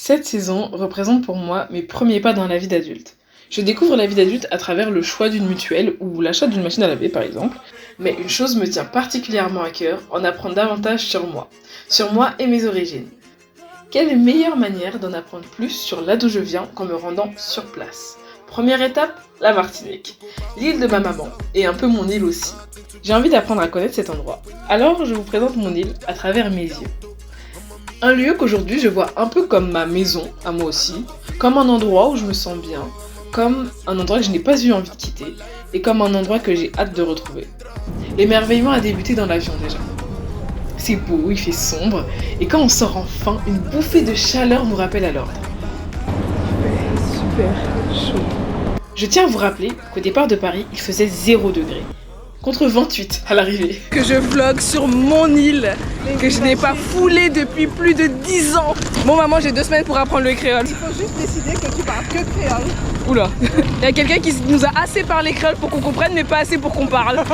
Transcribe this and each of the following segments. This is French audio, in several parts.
Cette saison représente pour moi mes premiers pas dans la vie d'adulte. Je découvre la vie d'adulte à travers le choix d'une mutuelle ou l'achat d'une machine à laver par exemple, mais une chose me tient particulièrement à cœur, en apprendre davantage sur moi et mes origines. Quelle meilleure manière d'en apprendre plus sur là d'où je viens qu'en me rendant sur place. Première étape, la Martinique, l'île de ma maman, et un peu mon île aussi. J'ai envie d'apprendre à connaître cet endroit, alors je vous présente mon île à travers mes yeux. Un lieu qu'aujourd'hui je vois un peu comme ma maison, à moi aussi, comme un endroit où je me sens bien, comme un endroit que je n'ai pas eu envie de quitter, et comme un endroit que j'ai hâte de retrouver. L'émerveillement a débuté dans l'avion déjà. C'est beau, il fait sombre, et quand on sort enfin, une bouffée de chaleur nous rappelle à l'ordre. Super chaud. Je tiens à vous rappeler qu'au départ de Paris, il faisait 0 degré. Contre 28 à l'arrivée. Que je vlog sur mon île, que je n'ai pas foulée depuis plus de 10 ans. Bon maman, j'ai 2 semaines pour apprendre le créole. Il faut juste décider que tu parles que créole. Oula, il y a quelqu'un qui nous a assez parlé créole pour qu'on comprenne, mais pas assez pour qu'on parle.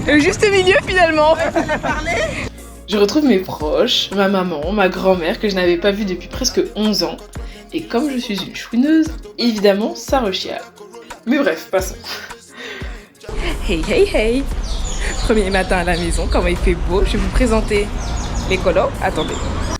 Le juste milieu finalement. Je retrouve mes proches, ma maman, ma grand-mère que je n'avais pas vue depuis presque 11 ans. Et comme je suis une chouineuse, évidemment ça rechiale. Mais bref, passons. Hey hey hey. Premier matin à la maison, comment il fait beau, je vais vous présenter les colos. Attendez.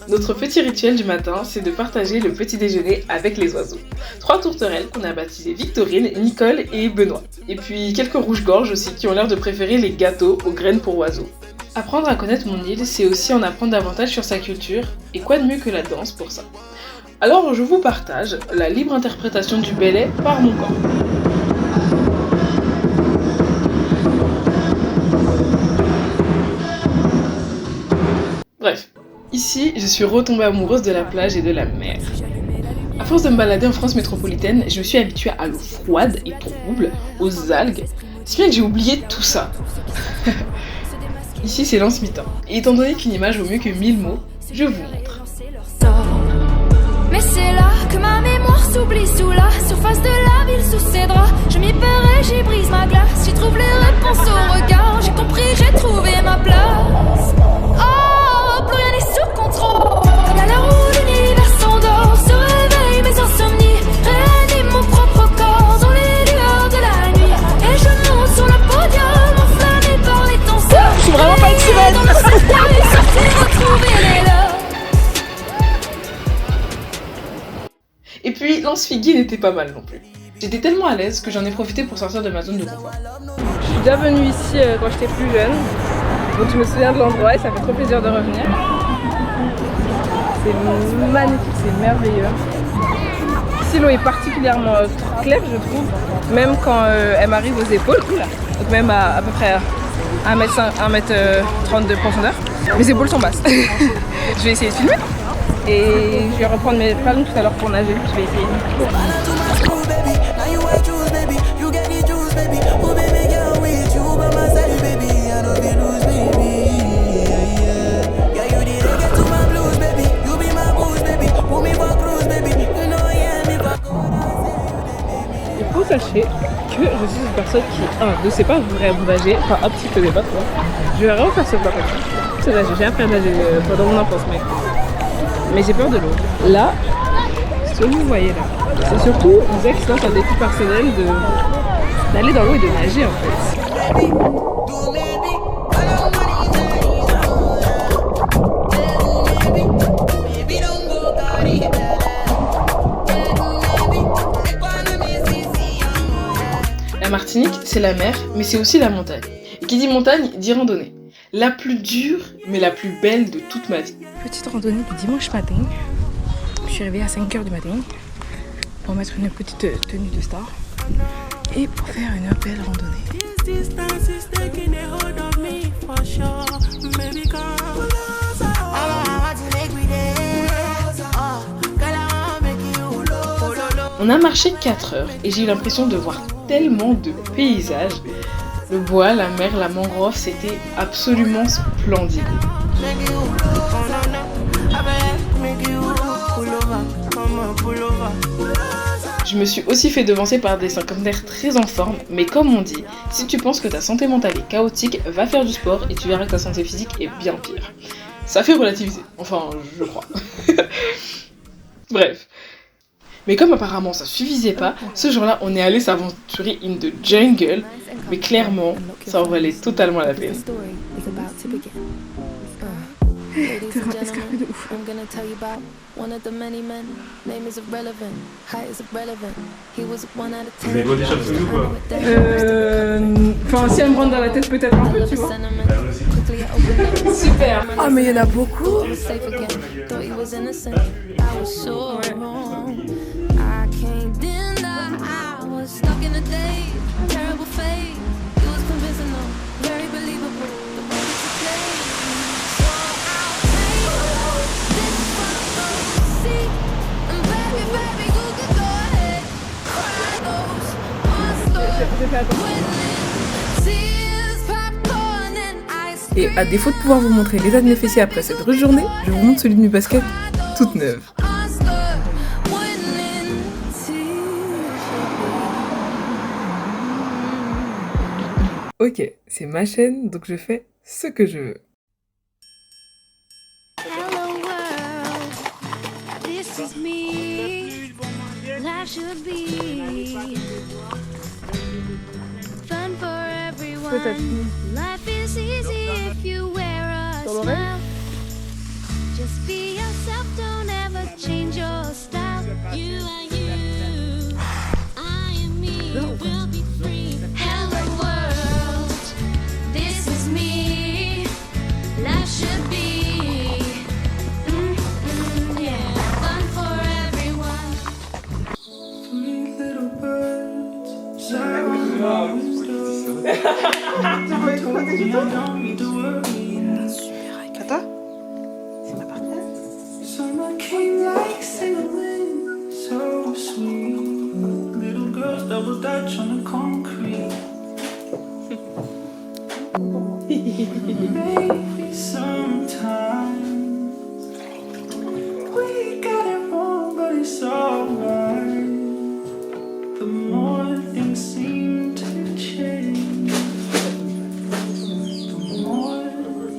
Notre petit rituel du matin, c'est de partager le petit déjeuner avec les oiseaux. 3 tourterelles qu'on a baptisées Victorine, Nicole et Benoît. Et puis quelques rouges-gorges aussi qui ont l'air de préférer les gâteaux aux graines pour oiseaux. Apprendre à connaître mon île, c'est aussi en apprendre davantage sur sa culture, et quoi de mieux que la danse pour ça. Alors je vous partage la libre interprétation du belay par mon corps. Bref, ici je suis retombée amoureuse de la plage et de la mer. À force de me balader en France métropolitaine, je me suis habituée à l'eau froide et trouble, aux algues, si bien que j'ai oublié tout ça. Ici c'est l'Anse-Mitan, et étant donné qu'une image vaut mieux que 1000 mots, je vous montre. Mais c'est là que ma mémoire s'oublie sous la surface de la ville, sous ses draps. Je m'y perds et j'y brise ma glace. J'y trouve les réponses au regard. J'ai compris, j'ai trouvé ma place. Oh, plus rien n'est sous contrôle. Comme à l'heure où l'univers s'endort, se réveille mes insomnies, réanime mon propre corps dans les lueurs de la nuit. Et je monte sur le podium, enflammé par les tenseurs. Je suis vraiment pas une sirène. Dans le cercueil, sortir, retrouver les leurs. Et puis Lance-Figuier n'était pas mal non plus. J'étais tellement à l'aise que j'en ai profité pour sortir de ma zone de confort. Je suis déjà venue ici quand j'étais plus jeune, donc je me souviens de l'endroit et ça fait trop plaisir de revenir. C'est magnifique, c'est merveilleux. Ici l'eau est particulièrement claire je trouve, même quand elle m'arrive aux épaules, donc même à peu près 1m30 de profondeur. Mes épaules sont basses. Je vais essayer de filmer. Et je vais reprendre mes palmes tout à l'heure pour nager, je vais essayer. Il faut sachez que je suis une personne qui, ne sait pas vraiment nager, enfin un petit peu mais pas trop. Je vais vraiment faire ce plat comme ça. J'ai appris à nager pendant mon enfance, mais j'ai peur de l'eau. Là, ce que vous voyez là, c'est surtout une expérience, un défi personnel d'aller dans l'eau et de nager en fait. La Martinique, c'est la mer, mais c'est aussi la montagne. Et qui dit montagne, dit randonnée. La plus dure, mais la plus belle de toute ma vie. Petite randonnée du dimanche matin. Je suis réveillée à 5h du matin pour mettre une petite tenue de star et pour faire une belle randonnée. On a marché 4 heures et j'ai eu l'impression de voir tellement de paysages. Le bois, la mer, la mangrove, c'était absolument splendide. Je me suis aussi fait devancer par des cinquantenaires très en forme, mais comme on dit, si tu penses que ta santé mentale est chaotique, va faire du sport et tu verras que ta santé physique est bien pire. Ça fait relativiser, enfin je crois. Bref. Mais comme apparemment ça suffisait pas, ce jour-là, on est allé s'aventurer in the jungle. Mais clairement, ça en valait totalement la peine. Escarpé de ouf. Vous avez beau déjà ou quoi? Enfin, si elle me rentre dans la tête, peut-être un peu, tu vois. Super. Ah, mais il y en a beaucoup. Et à défaut de pouvoir vous montrer l'état de mes fessiers après cette rude journée, je vous montre celui de mes baskets toute neuve. Ok, c'est ma chaîne, donc je fais ce que je veux. Hello world, this is me. Life should be fun for everyone. Life is easy if you wear a smile. Just be yourself, don't ever change your style. You are you, I am me, we'll be free. Hello world, this is me. Life should be yeah, fun for everyone. Sweet little birds, Attends. C'est ma partie. summer came like cinnamon, so sweet. Little girls double dutch on the concrete. Maybe sometimes we got it wrong, but it's alright. The more things seem to change, the more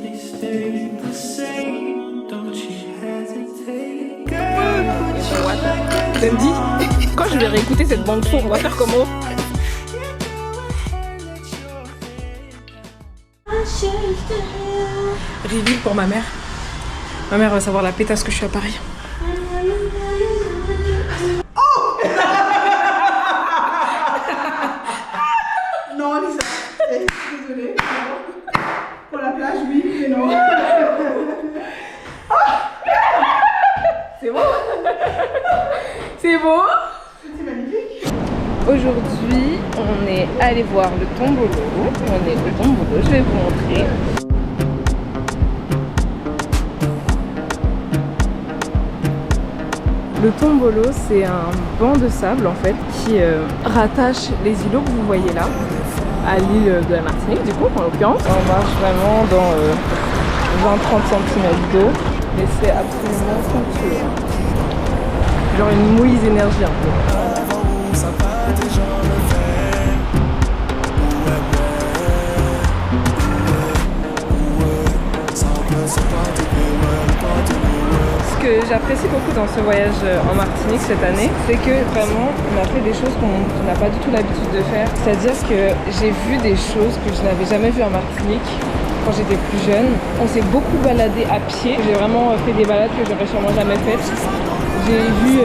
they stay the same. Don't you hesitate, girl. Ça me dit, quand je vais réécouter cette bande son, on va faire comment? Reveal pour ma mère. Ma mère va savoir la pétasse que je suis à Paris. Non, Lisa. Désolée. Pour la plage, oui, mais non. C'est bon? C'est bon? C'est magnifique. Aujourd'hui, on est allé voir le Tombolo. On est au Tombolo, je vais vous montrer. Le Tombolo, c'est un banc de sable en fait qui rattache les îlots que vous voyez là à l'île de la Martinique, du coup, en l'occurrence. On marche vraiment dans 20-30 cm d'eau, mais c'est absolument somptueux. Genre une mouise énergie un peu. Ce que j'apprécie beaucoup dans ce voyage en Martinique cette année, c'est que vraiment on a fait des choses qu'on n'a pas du tout l'habitude de faire. C'est-à-dire que j'ai vu des choses que je n'avais jamais vues en Martinique quand j'étais plus jeune. On s'est beaucoup baladé à pied. J'ai vraiment fait des balades que j'aurais sûrement jamais faites. J'ai vu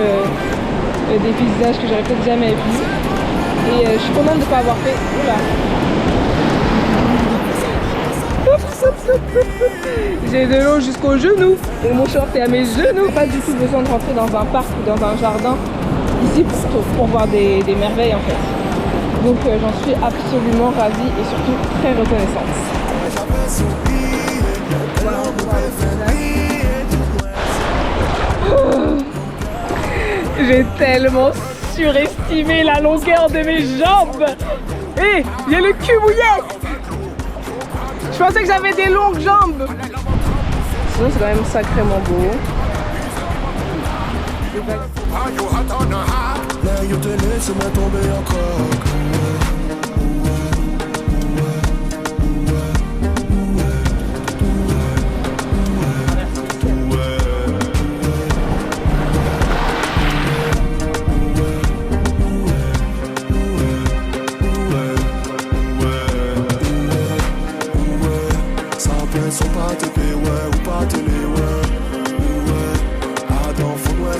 des paysages que j'aurais peut-être jamais vus. Et je suis contente de ne pas avoir fait. Oula. J'ai de l'eau jusqu'aux genoux et mon short est à mes genoux. Pas du tout besoin de rentrer dans un parc ou dans un jardin ici pour voir des merveilles en fait. Donc j'en suis absolument ravie et surtout très reconnaissante. J'ai tellement surestimé la longueur de mes jambes. Hé, j'ai le cul mouillé. Je pensais que j'avais des longues jambes. Sinon c'est quand même sacrément beau.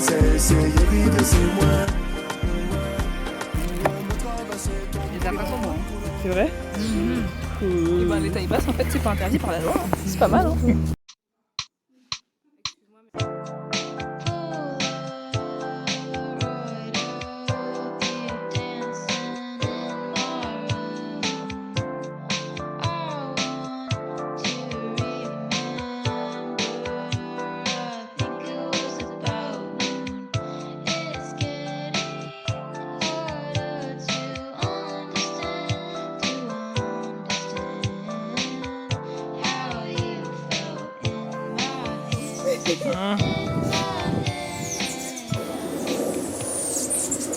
Les tapas sont bons. C'est vrai? Et ben, les tailles basses, en fait, c'est pas interdit par la loi. C'est pas mal, hein.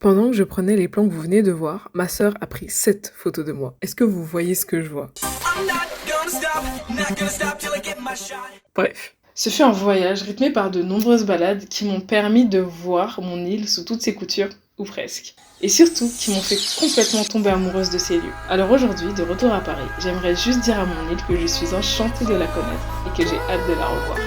Pendant que je prenais les plans que vous venez de voir, ma sœur a pris 7 photos de moi. Est-ce que vous voyez ce que je vois? Bref. Ce fut un voyage rythmé par de nombreuses balades qui m'ont permis de voir mon île sous toutes ses coutures, ou presque. Et surtout, qui m'ont fait complètement tomber amoureuse de ces lieux. Alors aujourd'hui, de retour à Paris, j'aimerais juste dire à mon île que je suis enchantée de la connaître et que j'ai hâte de la revoir.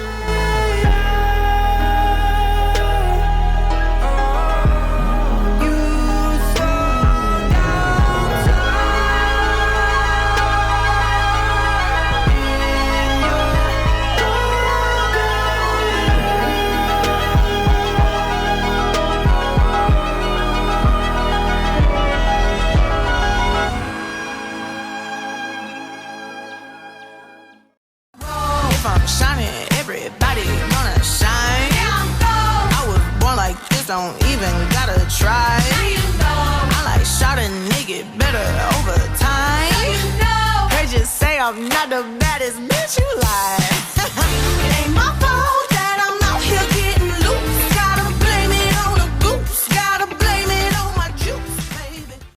Don't even gotta try. I like shot a nigga better over time. They just say I'm not the baddest bitch you like. It ain't my fault.